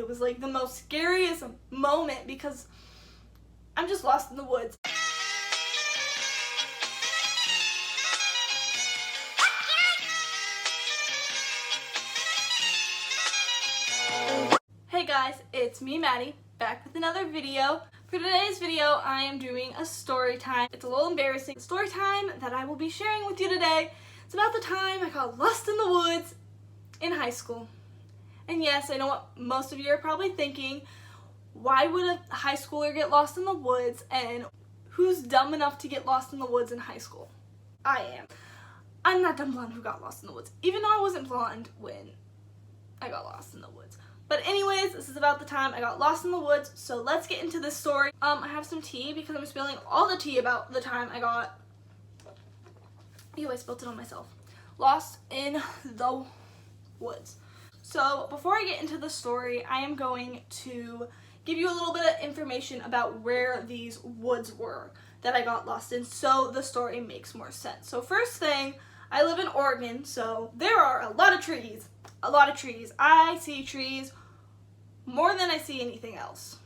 It was like the most scariest moment because I'm just lost in the woods. Hey guys, it's me, Maddie, back with another video. For today's video, I am doing a story time. It's a little embarrassing. The story time that I will be sharing with you today, it's about the time I got lost in the woods in high school. And yes, I know what most of you are probably thinking. Why would a high schooler get lost in the woods, and who's dumb enough to get lost in the woods in high school? I am. I'm that dumb blonde who got lost in the woods, even though I wasn't blonde when I got lost in the woods. But anyways, this is about the time I got lost in the woods, so let's get into this story. I have some tea because I'm spilling all the tea about the time I got, I spilled it on myself, lost in the woods. So before I get into the story, I am going to give you a little bit of information about where these woods were that I got lost in so the story makes more sense. So first thing, I live in Oregon, so there are a lot of trees. A lot of trees. I see trees more than I see anything else.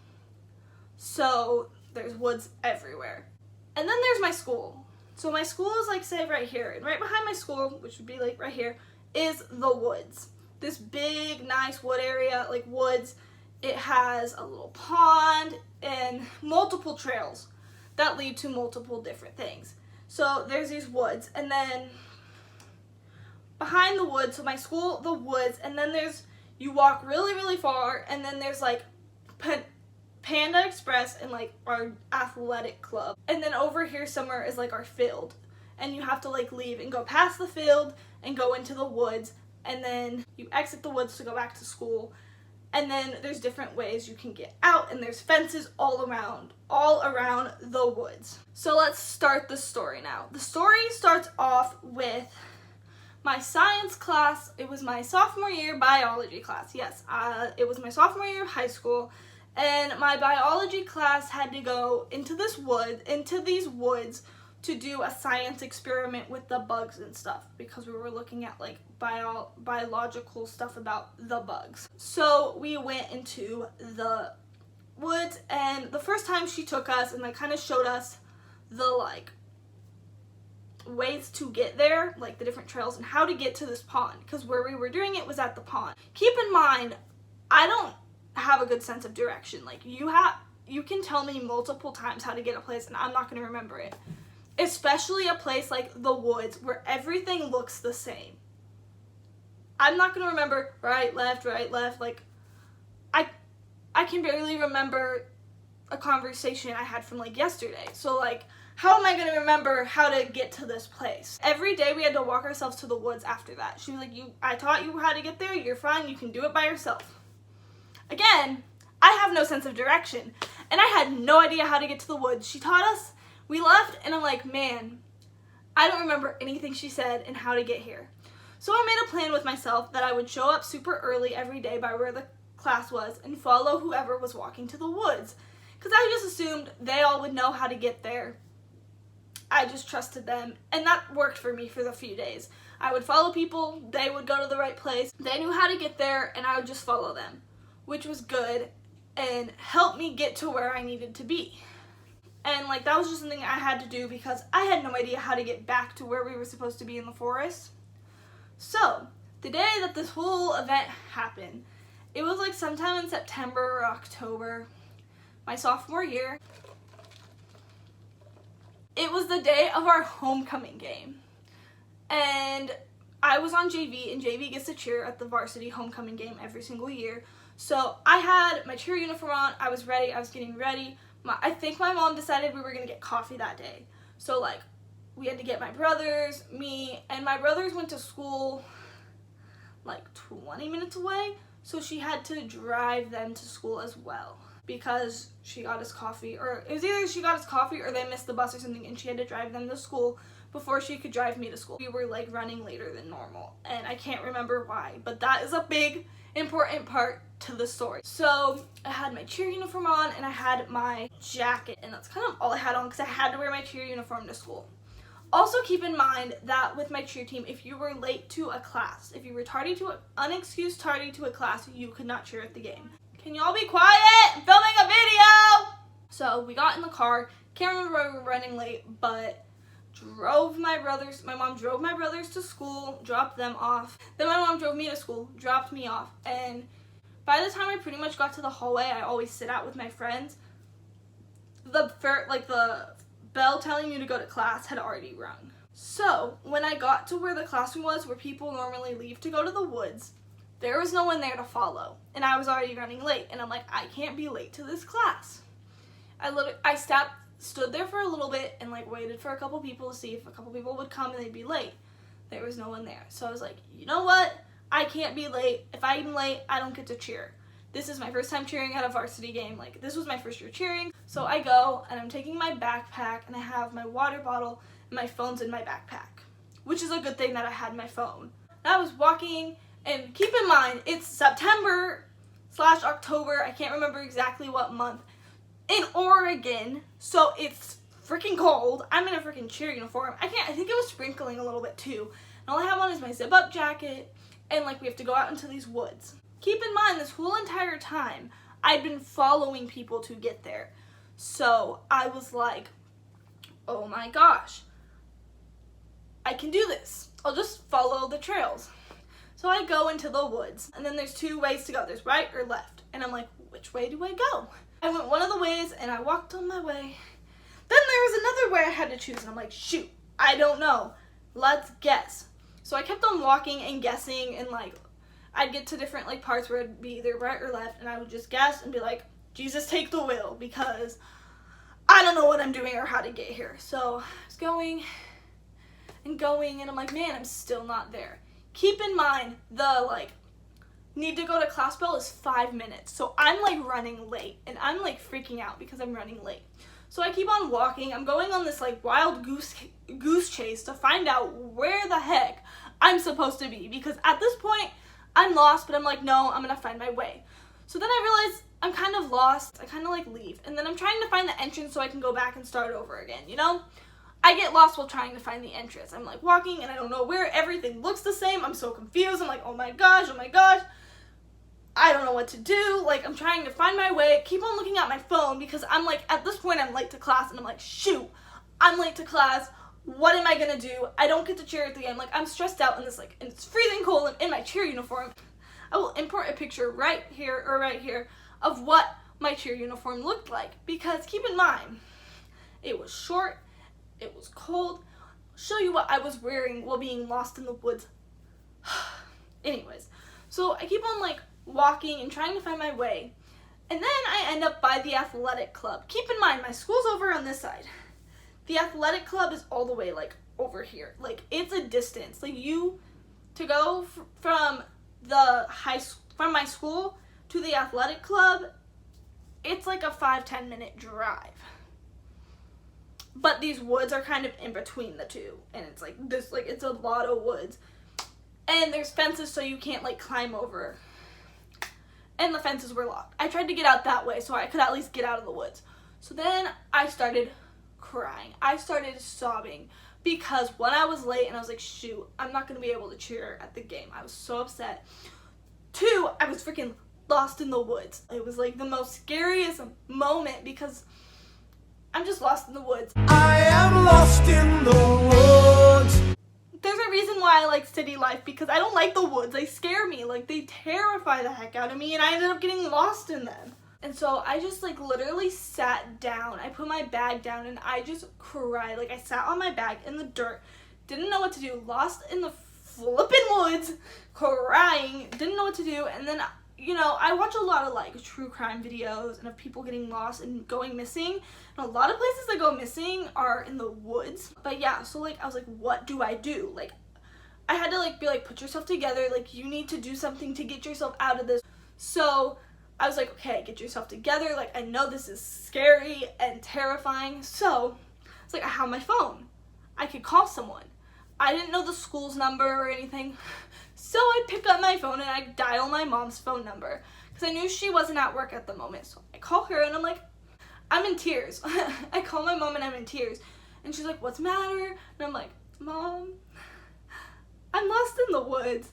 So there's woods everywhere. And then there's my school. So my school is like, say, right here. And right behind my school, which would be like right here, is the woods. This big, nice wood area, like woods. It has a little pond and multiple trails that lead to multiple different things. So there's these woods, and then behind the woods, so my school, the woods, and then there's, you walk really, really far, and then there's like Panda Express and like our athletic club. And then over here somewhere is like our field. And you have to like leave and go past the field and go into the woods, and then you exit the woods to go back to school. And then there's different ways you can get out, and there's fences all around the woods. So let's start the story now. The story starts off with my science class. It was my sophomore year biology class. Yes, it was my sophomore year of high school, and my biology class had to go into these woods to do a science experiment with the bugs and stuff, because we were looking at like biological stuff about the bugs. So we went into the woods, and the first time she took us and like kind of showed us the like ways to get there, like the different trails and how to get to this pond, because where we were doing it was at the pond. Keep in mind, I don't have a good sense of direction. Like you can tell me multiple times how to get a place and I'm not going to remember it. Especially a place like the woods where everything looks the same. I'm not going to remember right, left. Like, I can barely remember a conversation I had from like yesterday. So like, how am I going to remember how to get to this place? Every day we had to walk ourselves to the woods after that. She was like, I taught you how to get there. You're fine. You can do it by yourself. Again, I have no sense of direction. And I had no idea how to get to the woods. She taught us. We left, and I'm like, man, I don't remember anything she said and how to get here. So I made a plan with myself that I would show up super early every day by where the class was and follow whoever was walking to the woods. Because I just assumed they all would know how to get there. I just trusted them, and that worked for me for the few days. I would follow people, they would go to the right place, they knew how to get there, and I would just follow them, which was good and helped me get to where I needed to be. And like, that was just something I had to do because I had no idea how to get back to where we were supposed to be in the forest. So the day that this whole event happened, it was like sometime in September or October, my sophomore year. It was the day of our homecoming game. And I was on JV, and JV gets to cheer at the varsity homecoming game every single year. So I had my cheer uniform on, I was ready, I was getting ready. I think my mom decided we were going to get coffee that day. So, like, we had to get my brothers, me, and my brothers went to school, like, 20 minutes away. So she had to drive them to school as well because she got us coffee. Or it was either she got us coffee or they missed the bus or something, and she had to drive them to school before she could drive me to school. We were, like, running later than normal, and I can't remember why. But that is a big, important part to the story. So I had my cheer uniform on and I had my jacket, and that's kind of all I had on because I had to wear my cheer uniform to school. Also keep in mind that with my cheer team, if you were late to a class, if you were unexcused tardy to a class, you could not cheer at the game. Can y'all be quiet? I'm filming a video! So we got in the car. Can't remember why we were running late, but my mom drove my brothers to school, dropped them off. Then my mom drove me to school, dropped me off. And by the time I pretty much got to the hallway I always sit at with my friends, the bell telling you to go to class had already rung. So when I got to where the classroom was, where people normally leave to go to the woods, there was no one there to follow. And I was already running late. And I'm like, I can't be late to this class. I stood there for a little bit and like waited for a couple people to see if a couple people would come and they'd be late. There was no one there. So I was like, you know what? I can't be late. If I'm late, I don't get to cheer. This is my first time cheering at a varsity game. Like, this was my first year cheering. So I go and I'm taking my backpack and I have my water bottle and my phone's in my backpack, which is a good thing that I had my phone. And I was walking, and keep in mind, it's September/October. I can't remember exactly what month. In Oregon, so it's freaking cold. I'm in a freaking cheer uniform. I think it was sprinkling a little bit too. And all I have on is my zip-up jacket, and like we have to go out into these woods. Keep in mind, this whole entire time, I'd been following people to get there. So I was like, oh my gosh, I can do this. I'll just follow the trails. So I go into the woods, and then there's two ways to go. There's right or left. And I'm like, which way do I go? I went one of the ways and I walked on my way. Then there was another way I had to choose, and I'm like, shoot, I don't know. Let's guess. So I kept on walking and guessing, and like I'd get to different like parts where it'd be either right or left, and I would just guess and be like, Jesus, take the wheel, because I don't know what I'm doing or how to get here. So I was going and going, and I'm like, man, I'm still not there. Keep in mind, the like need to go to class bell is 5 minutes. So I'm like running late, and I'm like freaking out because I'm running late. So I keep on walking. I'm going on this like wild goose chase to find out where the heck I'm supposed to be, because at this point I'm lost, but I'm like, no, I'm gonna find my way. So then I realize I'm kind of lost. I kind of like leave, and then I'm trying to find the entrance so I can go back and start over again, you know? I get lost while trying to find the entrance. I'm like walking and I don't know where. Everything looks the same. I'm so confused. I'm like, oh my gosh. I don't know what to do. Like, I'm trying to find my way. Keep on looking at my phone because I'm like, at this point I'm late to class, and I'm like, shoot, I'm late to class. What am I gonna do? I don't get to cheer at the end. Like, I'm stressed out in this, like, and it's freezing cold. I'm in my cheer uniform. I will import a picture right here of what my cheer uniform looked like, because keep in mind, it was short, it was cold. I'll show you what I was wearing while being lost in the woods. Anyways, so I keep on like walking and trying to find my way, and then I end up by the athletic club. Keep in mind, my school's over on this side. The athletic club is all the way like over here. Like, it's a distance. Like, to go from my school to the athletic club, it's like a 5-10 minute drive. But these woods are kind of in between the two, and it's like this, like, it's a lot of woods, and there's fences so you can't like climb over, and the fences were locked. I tried to get out that way so I could at least get out of the woods. So then I started crying. I started sobbing because one, I was late and I was like, shoot, I'm not gonna be able to cheer at the game. I was so upset. Two, I was freaking lost in the woods. It was like the most scariest moment because I'm just lost in the woods. I am lost in the woods. There's a reason why I like city life, because I don't like the woods. They scare me. Like, they terrify the heck out of me, and I ended up getting lost in them. And so I just like literally sat down. I put my bag down and I just cried. Like, I sat on my bag in the dirt, didn't know what to do, lost in the flippin' woods, crying, didn't know what to do. And then, you know, I watch a lot of like true crime videos and of people getting lost and going missing. And a lot of places that go missing are in the woods. But yeah, so like I was like, what do I do? Like, I had to like be like, put yourself together. Like, you need to do something to get yourself out of this. So I was like, okay, get yourself together. Like, I know this is scary and terrifying. So it's like, I have my phone. I could call someone. I didn't know the school's number or anything. So I pick up my phone and I dial my mom's phone number because I knew she wasn't at work at the moment. So I call her and I'm like, I'm in tears. I call my mom and I'm in tears. And she's like, what's the matter? And I'm like, Mom, I'm lost in the woods.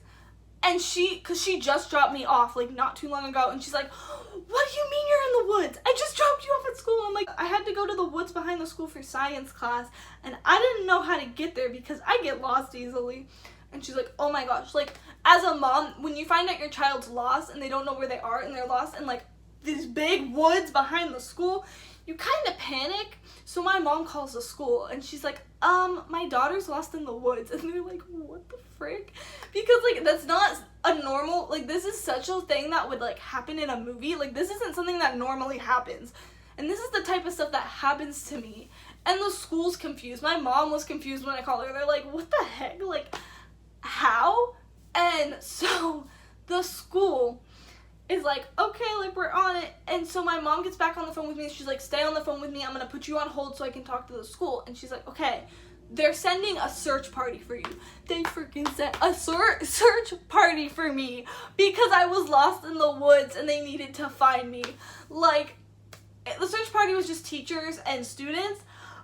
And cause she just dropped me off like not too long ago, and she's like, what do you mean you're in the woods? I just dropped you off at school. I'm like, I had to go to the woods behind the school for science class, and I didn't know how to get there because I get lost easily. And she's like, oh my gosh, like, as a mom, when you find out your child's lost and they don't know where they are and they're lost in like these big woods behind the school, you kind of panic. So my mom calls the school and she's like, my daughter's lost in the woods. And they're like, what the frick? Because like, that's not a normal, like, this is such a thing that would like happen in a movie. Like, this isn't something that normally happens. And this is the type of stuff that happens to me. And the school's confused. My mom was confused when I called her. They're like, what the heck? Like, how? And so the school is like, okay, like, we're on it. And so my mom gets back on the phone with me. She's like, stay on the phone with me. I'm going to put you on hold so I can talk to the school. And she's like, okay, they're sending a search party for you. They freaking sent a search party for me because I was lost in the woods and they needed to find me. Like, the search party was just teachers and students.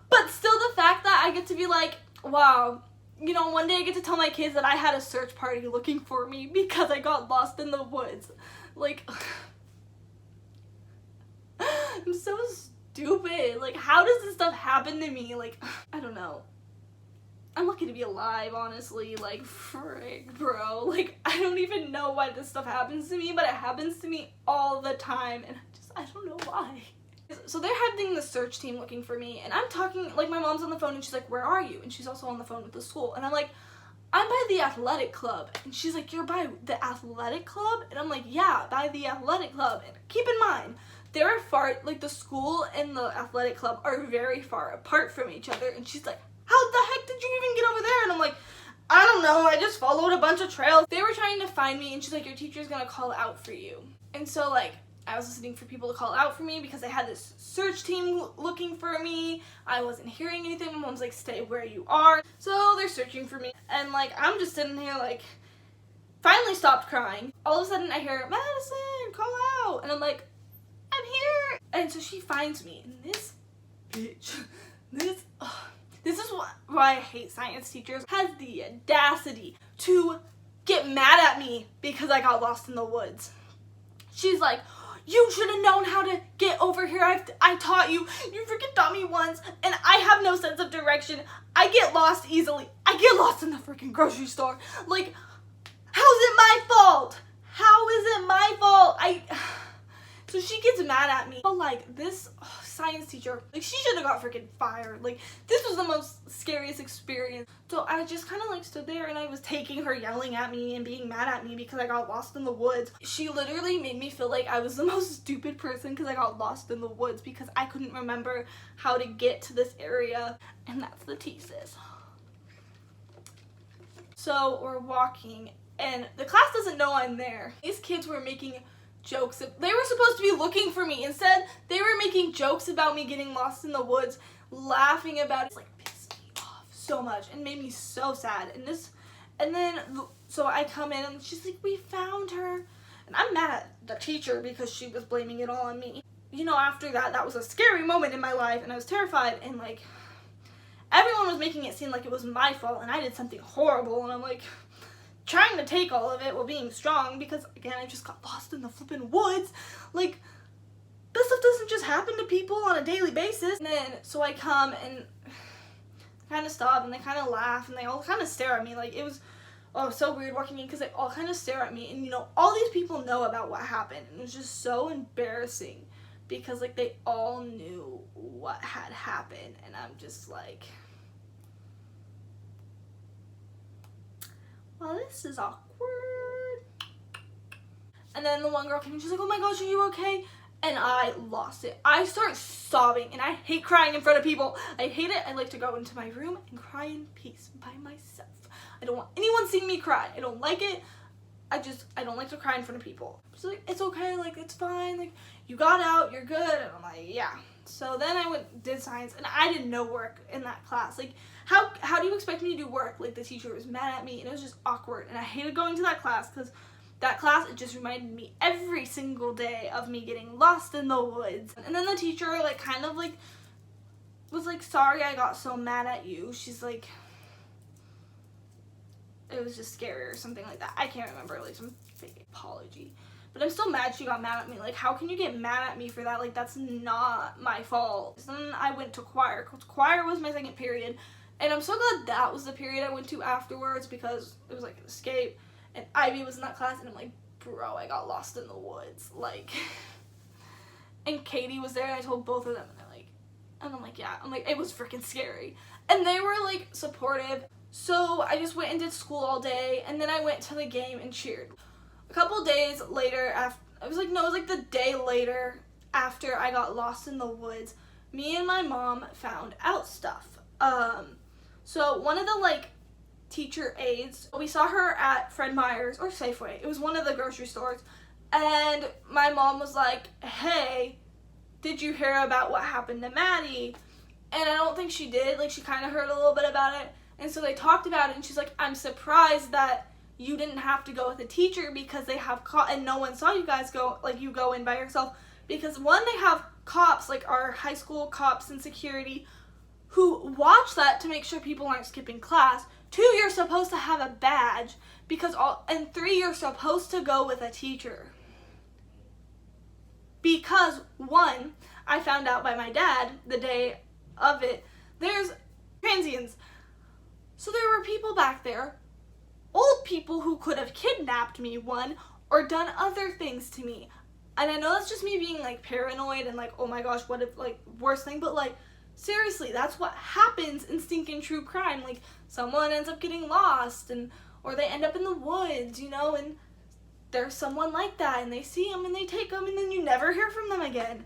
But still, the fact that I get to be like, wow, you know, one day I get to tell my kids that I had a search party looking for me because I got lost in the woods. Like, I'm so stupid. Like, how does this stuff happen to me? Like, I don't know. I'm lucky to be alive, honestly. Like, frick, bro. Like, I don't even know why this stuff happens to me, but it happens to me all the time, and I don't know why. So they're having the search team looking for me, and I'm talking, like, my mom's on the phone, and she's like, where are you? And she's also on the phone with the school, and I'm like, I'm by the athletic club. And she's like, you're by the athletic club? And I'm like, yeah, by the athletic club. And keep in mind, they're far, like, the school and the athletic club are very far apart from each other. And she's like, how the heck did you even get over there? And I'm like, I don't know, I just followed a bunch of trails. They were trying to find me, and she's like, your teacher's gonna call out for you. And so, like, I was listening for people to call out for me because I had this search team looking for me. I wasn't hearing anything. My mom's like, stay where you are. So they're searching for me. And like, I'm just sitting here like, finally stopped crying. All of a sudden I hear, Madison, call out. And I'm like, I'm here. And so she finds me. And this bitch, this is why I hate science teachers, has the audacity to get mad at me because I got lost in the woods. She's like, you should have known how to get over here. I taught you. You freaking taught me once, and I have no sense of direction. I get lost easily. I get lost in the freaking grocery store. Like, how's it my fault? How is it my fault? So she gets mad at me. But like, this science teacher, like, she should have got freaking fired. Like, this was the most scariest experience. So I just kind of like stood there, and I was taking her yelling at me and being mad at me because I got lost in the woods. She literally made me feel like I was the most stupid person because I got lost in the woods because I couldn't remember how to get to this area. And that's the thesis. So we're walking, and the class doesn't know I'm there. These kids were making jokes. They were supposed to be looking for me. Instead, they were making jokes about me getting lost in the woods, laughing about it. It's like pissed me off so much and made me so sad. And then so I come in, and she's like, we found her. And I'm mad at the teacher because she was blaming it all on me. You know, after that was a scary moment in my life, and I was terrified, and like, everyone was making it seem like it was my fault and I did something horrible, and I'm like, trying to take all of it while being strong because, again, I just got lost in the flippin' woods. Like, this stuff doesn't just happen to people on a daily basis. And then, so I come and kind of stop, and they kind of laugh, and they all kind of stare at me. Like, it was so weird walking in because they all kind of stare at me. And, you know, all these people know about what happened. And it was just so embarrassing because, like, they all knew what had happened. And I'm just like, well, this is awkward. And then the one girl came and she's like, oh my gosh, are you okay? And I lost it. I start sobbing, and I hate crying in front of people. I hate it. I like to go into my room and cry in peace by myself. I don't want anyone seeing me cry. I don't like it. I don't like to cry in front of people. She's like, it's okay, like, it's fine, like, you got out, you're good. And I'm like, yeah. So then I did science, and I did no work in that class. Like, how do you expect me to do work? Like, the teacher was mad at me, and it was just awkward. And I hated going to that class because that class, it just reminded me every single day of me getting lost in the woods. And then the teacher, like, kind of, like, was like, sorry I got so mad at you. She's like, it was just scary or something like that. I can't remember, like some fake apology. But I'm still mad she got mad at me. Like, how can you get mad at me for that? Like, that's not my fault. So then I went to choir. Choir was my second period. And I'm so glad that was the period I went to afterwards because it was like an escape. And Ivy was in that class. And I'm like, bro, I got lost in the woods. Like, and Katie was there. And I told both of them. And they're like, and I'm like, yeah. I'm like, it was freaking scary. And they were like supportive. So I just went and did school all day. And then I went to the game and cheered. A couple days later, it was like the day later after I got lost in the woods, me and my mom found out stuff. So one of the like teacher aides, we saw her at Fred Meyer's or Safeway. It was one of the grocery stores. And my mom was like, hey, did you hear about what happened to Maddie? And I don't think she did. Like, she kind of heard a little bit about it. And so they talked about it, and she's like, I'm surprised that you didn't have to go with a teacher because they have and no one saw you guys go, like, you go in by yourself. Because one, they have cops, like our high school cops and security, who watch that to make sure people aren't skipping class. 2, you're supposed to have a badge, and 3, you're supposed to go with a teacher. Because 1, I found out by my dad the day of it, there's transients. So there were people back there, old people who could have kidnapped me, 1, or done other things to me. And I know that's just me being like paranoid and like, oh my gosh, what if, like, worst thing, but like, seriously, that's what happens in stinking true crime. Like, someone ends up getting lost, or they end up in the woods, you know, and there's someone like that, and they see them and they take them, and then you never hear from them again.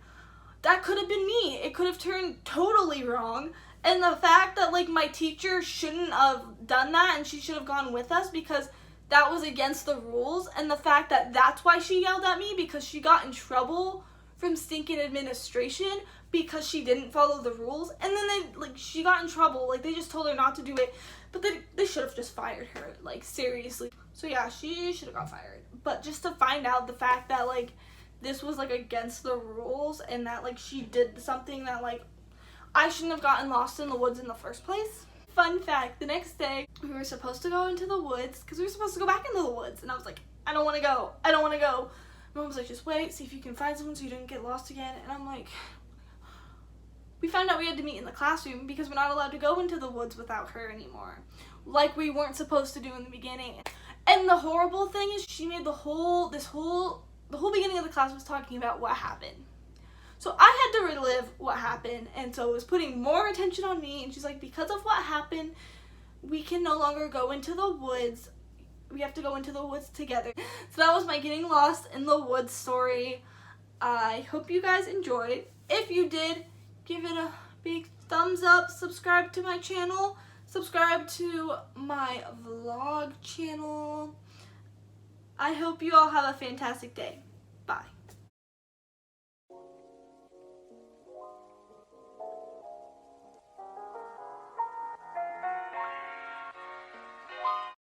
That could have been me. It could have turned totally wrong. And the fact that, like, my teacher shouldn't have done that and she should have gone with us because that was against the rules. And the fact that that's why she yelled at me, because she got in trouble from stinking administration because she didn't follow the rules. And then she got in trouble. Like, they just told her not to do it. But they should have just fired her. Like, seriously. So, yeah, she should have got fired. But just to find out the fact that, like, this was, like, against the rules and that, like, she did something that, like, I shouldn't have gotten lost in the woods in the first place. Fun fact, the next day, we were supposed to go into the woods because we were supposed to go back into the woods. And I was like, I don't want to go. I don't want to go. My mom was like, just wait, see if you can find someone so you don't get lost again. And I'm like, we found out we had to meet in the classroom because we're not allowed to go into the woods without her anymore. Like we weren't supposed to do in the beginning. And the horrible thing is she made the whole beginning of the class was talking about what happened. So I had to relive what happened, and so it was putting more attention on me, and she's like, because of what happened, we can no longer go into the woods. We have to go into the woods together. So that was my getting lost in the woods story. I hope you guys enjoyed. If you did, give it a big thumbs up, subscribe to my channel, subscribe to my vlog channel. I hope you all have a fantastic day.